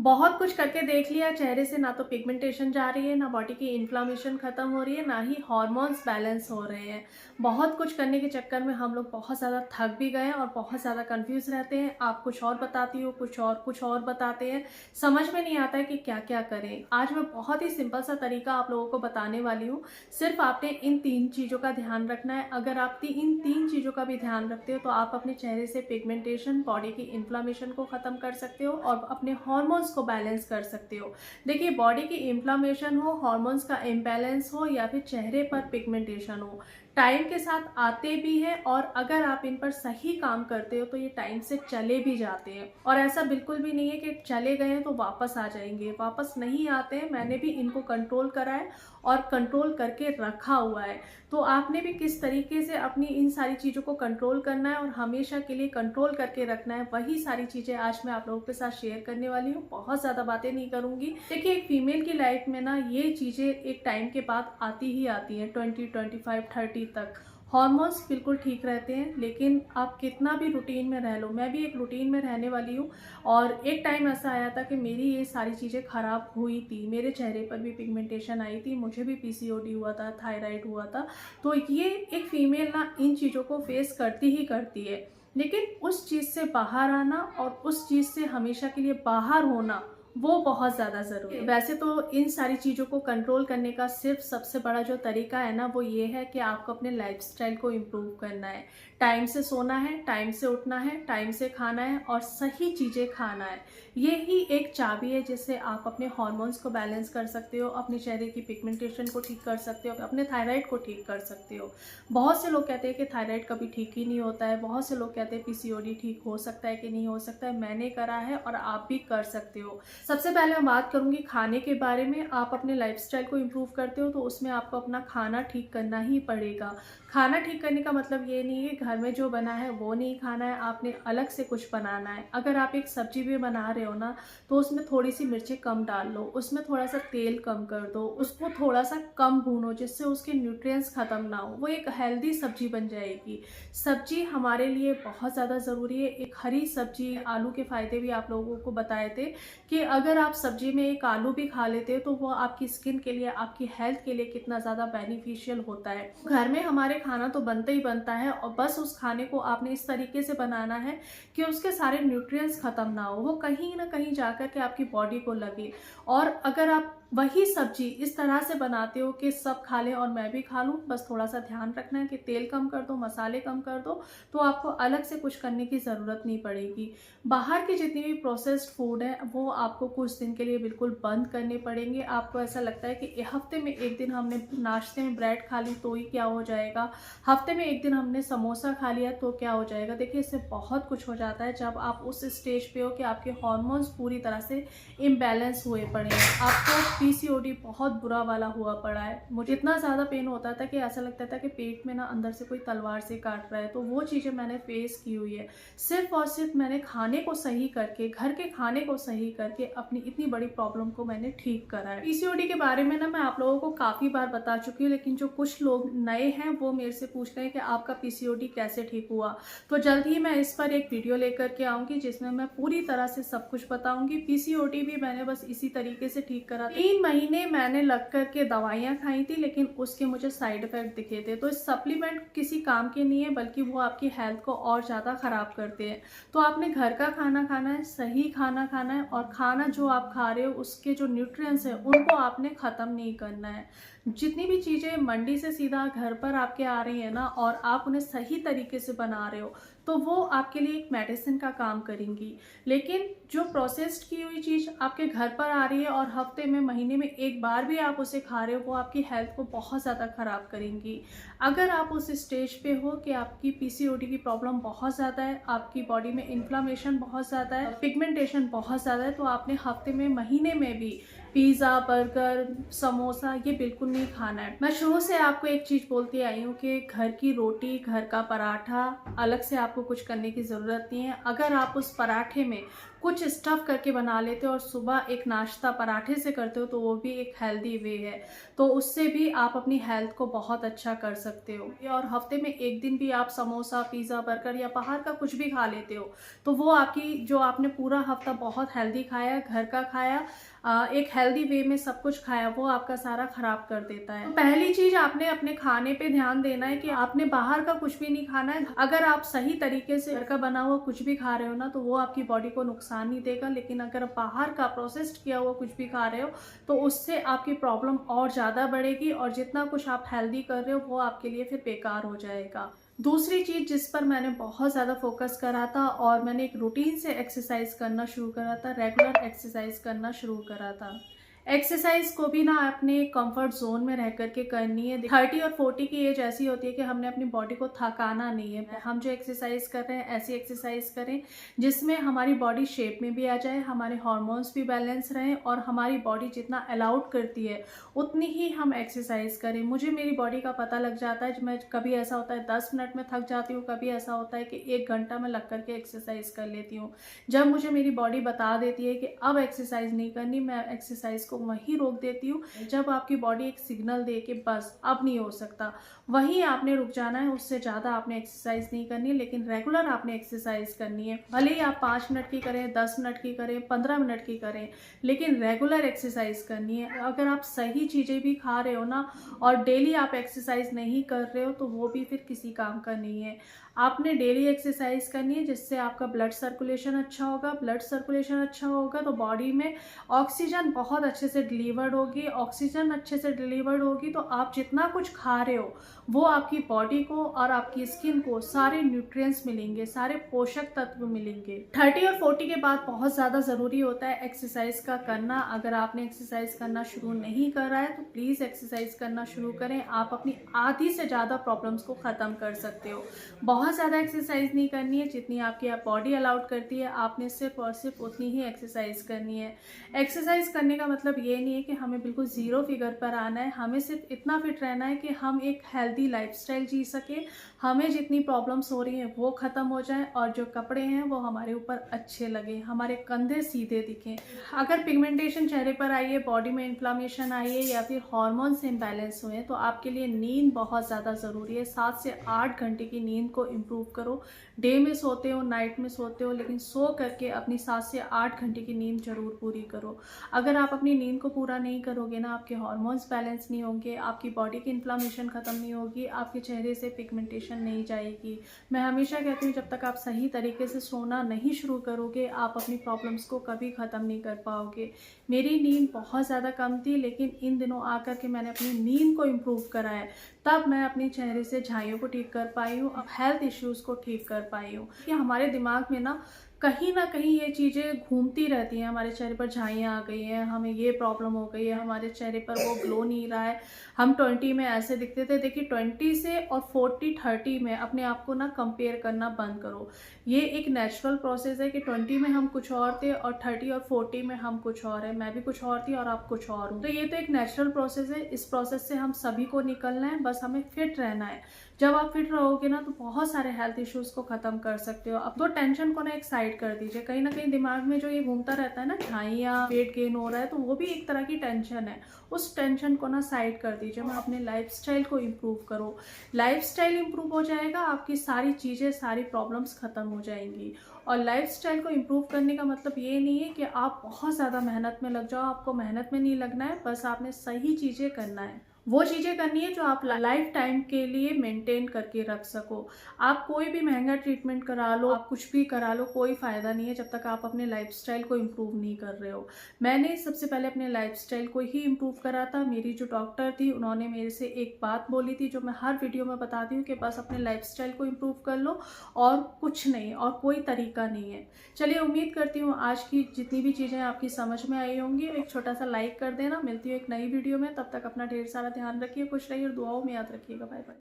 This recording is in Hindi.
बहुत कुछ करके देख लिया, चेहरे से ना तो पिगमेंटेशन जा रही है, ना बॉडी की इन्फ्लामेशन खत्म हो रही है, ना ही हार्मोन्स बैलेंस हो रहे हैं। बहुत कुछ करने के चक्कर में हम लोग बहुत ज़्यादा थक भी गए हैं और बहुत ज़्यादा कंफ्यूज रहते हैं। आप कुछ और बताती हो, कुछ और बताते हैं, समझ में नहीं आता है कि क्या क्या करें। आज मैं बहुत ही सिंपल सा तरीका आप लोगों को बताने वाली हूँ। सिर्फ आपने इन 3 चीज़ों का ध्यान रखना है। अगर आप इन 3 चीज़ों का भी ध्यान रखते हो तो आप अपने चेहरे से पिगमेंटेशन, बॉडी की इन्फ्लामेशन को ख़त्म कर सकते हो और अपने हॉर्मोन्स को बैलेंस कर सकते हो। देखिए, बॉडी की इन्फ्लामेशन हो, हार्मोन्स का इम्बैलेंस हो या फिर चेहरे पर पिगमेंटेशन हो, टाइम के साथ आते भी हैं और अगर आप इन पर सही काम करते हो तो ये टाइम से चले भी जाते हैं। और ऐसा बिल्कुल भी नहीं है कि चले गए हैं तो वापस आ जाएंगे, वापस नहीं आते हैं। मैंने भी इनको कंट्रोल करा है और कंट्रोल करके रखा हुआ है। तो आपने भी किस तरीके से अपनी इन सारी चीज़ों को कंट्रोल करना है और हमेशा के लिए कंट्रोल करके रखना है, वही सारी चीज़ें आज मैं आप लोगों के साथ शेयर करने वाली हूँ। बहुत ज़्यादा बातें नहीं करूँगी। देखिए, एक फीमेल की लाइफ में ना ये चीज़ें एक टाइम के बाद आती ही आती हैं, 20, 25, 30 तक। हॉर्मोन्स बिल्कुल ठीक रहते हैं, लेकिन आप कितना भी रूटीन में रह लो, मैं भी एक रूटीन में रहने वाली हूँ। और एक टाइम ऐसा आया था कि मेरी ये सारी चीज़ें ख़राब हुई थी, मेरे चेहरे पर भी पिगमेंटेशन आई थी, मुझे भी पीसीओडी हुआ था, थायराइड हुआ था। तो ये एक फ़ीमेल ना इन चीज़ों को फेस करती ही करती है, लेकिन उस चीज़ से बाहर आना और उस चीज़ से हमेशा के लिए बाहर होना, वो बहुत ज़्यादा ज़रूरी है। वैसे तो इन सारी चीज़ों को कंट्रोल करने का सिर्फ सबसे बड़ा जो तरीका है ना, वो ये है कि आपको अपने लाइफस्टाइल को इम्प्रूव करना है। टाइम से सोना है, टाइम से उठना है, टाइम से खाना है और सही चीज़ें खाना है। ये ही एक चाबी है जिससे आप अपने हार्मोन्स को बैलेंस कर सकते हो, अपने चेहरे की पिगमेंटेशन को ठीक कर सकते हो, अपने थायराइड को ठीक कर सकते हो। बहुत से लोग कहते हैं कि थायराइड कभी ठीक ही नहीं होता है, बहुत से लोग कहते हैं पीसीओडी ठीक हो सकता है कि नहीं हो सकता है। मैंने करा है और आप भी कर सकते हो। सबसे पहले मैं बात करूंगी खाने के बारे में। आप अपने लाइफस्टाइल को इम्प्रूव करते हो तो उसमें आपको अपना खाना ठीक करना ही पड़ेगा। खाना ठीक करने का मतलब ये नहीं है घर में जो बना है वो नहीं खाना है, आपने अलग से कुछ बनाना है। अगर आप एक सब्जी भी बना रहे हो ना, तो उसमें थोड़ी सी मिर्चें कम डाल लो, उसमें थोड़ा सा तेल कम कर दो, उसको थोड़ा सा कम भूनो जिससे उसके न्यूट्रिएंट्स खत्म ना हो, वो एक हेल्दी सब्जी बन जाएगी। सब्जी हमारे लिए बहुत ज़्यादा ज़रूरी है। एक हरी सब्जी, आलू के फायदे भी आप लोगों को बताए थे कि अगर आप सब्जी में एक आलू भी खा लेते हो तो वो आपकी स्किन के लिए, आपकी हेल्थ के लिए कितना ज़्यादा बेनिफिशियल होता है। घर में हमारे खाना तो बनता ही बनता है और बस उस खाने को आपने इस तरीके से बनाना है कि उसके सारे न्यूट्रिएंट्स खत्म ना हो, वो कहीं ना कहीं जाकर के आपकी बॉडी को लगे। और अगर आप वही सब्जी इस तरह से बनाते हो कि सब खा लें और मैं भी खा लूँ, बस थोड़ा सा ध्यान रखना है कि तेल कम कर दो, मसाले कम कर दो, तो आपको अलग से कुछ करने की ज़रूरत नहीं पड़ेगी। बाहर की जितनी भी प्रोसेस्ड फूड है वो आपको कुछ दिन के लिए बिल्कुल बंद करने पड़ेंगे। आपको ऐसा लगता है कि हफ्ते में एक दिन हमने नाश्ते में ब्रेड खा ली तो ही क्या हो जाएगा, हफ्ते में एक दिन हमने समोसा खा लिया तो क्या हो जाएगा। देखिए, इससे बहुत कुछ हो जाता है जब आप उस स्टेज पे हो कि आपके हार्मोन्स पूरी तरह से इम्बैलेंस हुए पड़े हैं, आपको पीसीओडी बहुत बुरा वाला हुआ पड़ा है। मुझे इतना ज़्यादा पेन होता था कि ऐसा लगता था कि पेट में ना अंदर से कोई तलवार से काट रहा है। तो वो चीज़ें मैंने फेस की हुई है। सिर्फ और सिर्फ मैंने खाने को सही करके, घर के खाने को सही करके अपनी इतनी बड़ी प्रॉब्लम को मैंने ठीक करा है। पीसीओडी के बारे में ना मैं आप लोगों को काफ़ी बार बता चुकी हूँ, लेकिन जो कुछ लोग नए हैं वो मेरे से पूछ रहे हैं कि आपका पीसीओडी कैसे ठीक हुआ। तो जल्द ही मैं इस पर एक वीडियो लेकर के आऊँगी जिसमें मैं पूरी तरह से सब कुछ बताऊँगी। पीसीओडी भी मैंने बस इसी तरीके से ठीक करा। 3 महीने मैंने लग करके दवाइयाँ खाई थी, लेकिन उसके मुझे साइड इफेक्ट दिखे थे। तो सप्लीमेंट किसी काम के नहीं है, बल्कि वो आपकी हेल्थ को और ज़्यादा ख़राब करते हैं। तो आपने घर का खाना खाना है, सही खाना खाना है और खाना जो आप खा रहे हो उसके जो न्यूट्रिएंट्स हैं उनको आपने ख़त्म नहीं करना है। जितनी भी चीज़ें मंडी से सीधा घर पर आपके आ रही है ना और आप उन्हें सही तरीके से बना रहे हो तो वो आपके लिए एक मेडिसिन का काम करेंगी। लेकिन जो प्रोसेस्ड की हुई चीज़ आपके घर पर आ रही है और हफ्ते में, महीने में एक बार भी आप उसे खा रहे हो, वो आपकी हेल्थ को बहुत ज़्यादा ख़राब करेंगी। अगर आप उस स्टेज पे हो कि आपकी पीसीओडी की प्रॉब्लम बहुत ज़्यादा है, आपकी बॉडी में इन्फ्लामेशन बहुत ज़्यादा है, पिगमेंटेशन बहुत ज़्यादा है, तो आपने हफ्ते में, महीने में भी पिज़्ज़ा, बर्गर, समोसा ये बिल्कुल नहीं खाना है। मैं शुरू से आपको एक चीज़ बोलती आई हूँ कि घर की रोटी, घर का पराठा, अलग से आपको कुछ करने की ज़रूरत नहीं है। अगर आप उस पराठे में कुछ स्टफ़ करके बना लेते हो और सुबह एक नाश्ता पराठे से करते हो तो वो भी एक हेल्दी वे है। तो उससे भी आप अपनी हेल्थ को बहुत अच्छा कर सकते हो। और हफ्ते में एक दिन भी आप समोसा, पिज़्ज़ा, बर्गर या बाहर का कुछ भी खा लेते हो तो वो आपकी जो आपने पूरा हफ्ता बहुत हेल्दी खाया, घर का खाया, एक हेल्दी वे में सब कुछ खाया, वो आपका सारा खराब कर देता है। तो पहली चीज़ आपने अपने खाने पे ध्यान देना है कि आपने बाहर का कुछ भी नहीं खाना है। अगर आप सही तरीके से घर का बना हुआ कुछ भी खा रहे हो ना तो वो आपकी बॉडी को नुकसान नहीं देगा, लेकिन अगर बाहर का प्रोसेस्ड किया हुआ कुछ भी खा रहे हो तो उससे आपकी प्रॉब्लम और ज़्यादा बढ़ेगी और जितना कुछ आप हेल्दी कर रहे हो वो आपके लिए फिर बेकार हो जाएगा। दूसरी चीज़ जिस पर मैंने बहुत ज़्यादा फोकस करा था और मैंने एक रूटीन से एक्सरसाइज करना शुरू करा था, रेगुलर एक्सरसाइज करना शुरू करा था। एक्सरसाइज को भी ना अपने कंफर्ट जोन में रह करके करनी है। 30 और 40 की एज ऐसी होती है कि हमने अपनी बॉडी को थकाना नहीं है। हम जो एक्सरसाइज कर रहे हैं ऐसी एक्सरसाइज करें जिसमें हमारी बॉडी शेप में भी आ जाए, हमारे हार्मोन्स भी बैलेंस रहें और हमारी बॉडी जितना अलाउड करती है उतनी ही हम एक्सरसाइज करें। मुझे मेरी बॉडी का पता लग जाता है। मैं कभी ऐसा होता है 10 मिनट में थक जाती हूँ, कभी ऐसा होता है कि 1 घंटा में लग करके एक्सरसाइज कर लेती हूँ। जब मुझे मेरी बॉडी बता देती है कि अब एक्सरसाइज नहीं करनी, मैं एक्सरसाइज को वहीं रोक देती हूँ। जब आपकी बॉडी एक सिग्नल दे कि बस अब नहीं हो सकता, वहीं आपने रुक जाना है। उससे ज़्यादा आपने एक्सरसाइज नहीं करनी है, लेकिन रेगुलर आपने एक्सरसाइज करनी है। भले ही आप 5 मिनट की करें, 10 मिनट की करें, 15 मिनट की करें, लेकिन रेगुलर एक्सरसाइज करनी है। अगर आप सही चीज़ें भी खा रहे हो ना और डेली आप एक्सरसाइज नहीं कर रहे हो तो वो भी फिर किसी काम का नहीं है। आपने डेली एक्सरसाइज करनी है जिससे आपका ब्लड सर्कुलेशन अच्छा होगा। ब्लड सर्कुलेशन अच्छा होगा तो बॉडी में ऑक्सीजन बहुत अच्छे से डिलीवर्ड होगी। ऑक्सीजन अच्छे से डिलीवर्ड होगी तो आप जितना कुछ खा रहे हो वो आपकी बॉडी को और आपकी स्किन को सारे न्यूट्रिएंट्स मिलेंगे, सारे पोषक तत्व मिलेंगे। 30 और 40 के बाद बहुत ज़्यादा ज़रूरी होता है एक्सरसाइज का करना। अगर आपने एक्सरसाइज करना शुरू नहीं करा है तो प्लीज़ एक्सरसाइज करना शुरू करें। आप अपनी आधी से ज़्यादा प्रॉब्लम्स को ख़त्म कर सकते हो। बहुत ज़्यादा एक्सरसाइज नहीं करनी है, जितनी आपकी बॉडी अलाउड करती है आपने सिर्फ और सिर्फ उतनी ही एक्सरसाइज करनी है। एक्सरसाइज करने का मतलब ये नहीं है कि हमें बिल्कुल ज़ीरो फिगर पर आना है। हमें सिर्फ इतना फिट रहना है कि हम एक हेल्दी लाइफस्टाइल जी सकें, हमें जितनी प्रॉब्लम्स हो रही हैं वो ख़त्म हो जाए और जो कपड़े हैं वो हमारे ऊपर अच्छे लगे, हमारे कंधे सीधे दिखें। अगर पिगमेंटेशन चेहरे पर आई है, बॉडी में इन्फ्लामेशन आई है या फिर हार्मोन्स इम्बैलेंस हुए हैं तो आपके लिए नींद बहुत ज़्यादा ज़रूरी है। 7 से 8 घंटे की नींद को इम्प्रूव करो। डे में सोते हो, नाइट में सोते हो, लेकिन सो करके अपनी 7 से 8 घंटे की नींद जरूर पूरी करो। अगर आप अपनी नींद को पूरा नहीं करोगे ना, आपके हार्मोन्स बैलेंस नहीं होंगे, आपकी बॉडी की इन्फ्लामेशन ख़त्म नहीं होगी, आपके चेहरे से पिगमेंटेशन नहीं जाएगी। मैं हमेशा कहती हूँ जब तक आप सही तरीके से सोना नहीं शुरू करोगे आप अपनी प्रॉब्लम्स को कभी ख़त्म नहीं कर पाओगे। मेरी नींद बहुत ज़्यादा कम थी, लेकिन इन दिनों आकर के मैंने अपनी नींद को इम्प्रूव करा है, तब मैं अपने चेहरे से झाइयों को ठीक कर पाई हूँ, अब हेल्थ इश्यूज़ को ठीक कर पाई हूँ। कि हमारे दिमाग में ना कहीं ये चीज़ें घूमती रहती हैं। हमारे चेहरे पर झाइयाँ आ गई हैं, हमें ये प्रॉब्लम हो गई है, हमारे चेहरे पर वो ग्लो नहीं रहा है, हम 20 में ऐसे दिखते थे। देखिए 20 से और 40-30 में अपने आप को ना कंपेयर करना बंद करो। ये एक नेचुरल प्रोसेस है कि 20 में हम कुछ और थे और 30 और 40 में हम कुछ और हैं। मैं भी कुछ और थी और आप कुछ और हो। तो ये तो एक नेचुरल प्रोसेस है। इस प्रोसेस से हम सभी को निकलना है, बस हमें फिट रहना है। जब आप फिट रहोगे ना तो बहुत सारे हेल्थ इश्यूज़ को ख़त्म कर सकते हो। अब तो टेंशन को ना एक साइड कर दीजिए। कहीं ना कहीं दिमाग में जो ये घूमता रहता है ना, झाइयाँ, वेट गेन हो रहा है, तो वो भी एक तरह की टेंशन है। उस टेंशन को ना साइड कर दीजिए। मैं अपने लाइफस्टाइल को इम्प्रूव करो। लाइफस्टाइल इम्प्रूव हो जाएगा, आपकी सारी चीज़ें, सारी प्रॉब्लम्स ख़त्म हो जाएंगी। और लाइफस्टाइल को इम्प्रूव करने का मतलब ये नहीं है कि आप बहुत ज़्यादा मेहनत में लग जाओ। आपको मेहनत में नहीं लगना है, बस आपने सही चीज़ें करना है। वो चीज़ें करनी है जो आप लाइफ टाइम के लिए मेंटेन करके रख सको। आप कोई भी महंगा ट्रीटमेंट करा लो, आप कुछ भी करा लो, कोई फ़ायदा नहीं है जब तक आप अपने लाइफस्टाइल को इम्प्रूव नहीं कर रहे हो। मैंने सबसे पहले अपने लाइफस्टाइल को ही इम्प्रूव करा था। मेरी जो डॉक्टर थी उन्होंने मेरे से एक बात बोली थी जो मैं हर वीडियो में बताती हूँ कि बस अपने लाइफस्टाइल को इम्प्रूव कर लो और कुछ नहीं, और कोई तरीका नहीं है। चलिए, उम्मीद करती हूँ आज की जितनी भी चीज़ें आपकी समझ में आई होंगी। एक छोटा सा लाइक कर देना। मिलती हूँ एक नई वीडियो में, तब तक अपना ढेर सारा ध्यान रखिए, खुश रहिए और दुआओं में याद रखिएगा। Bye bye.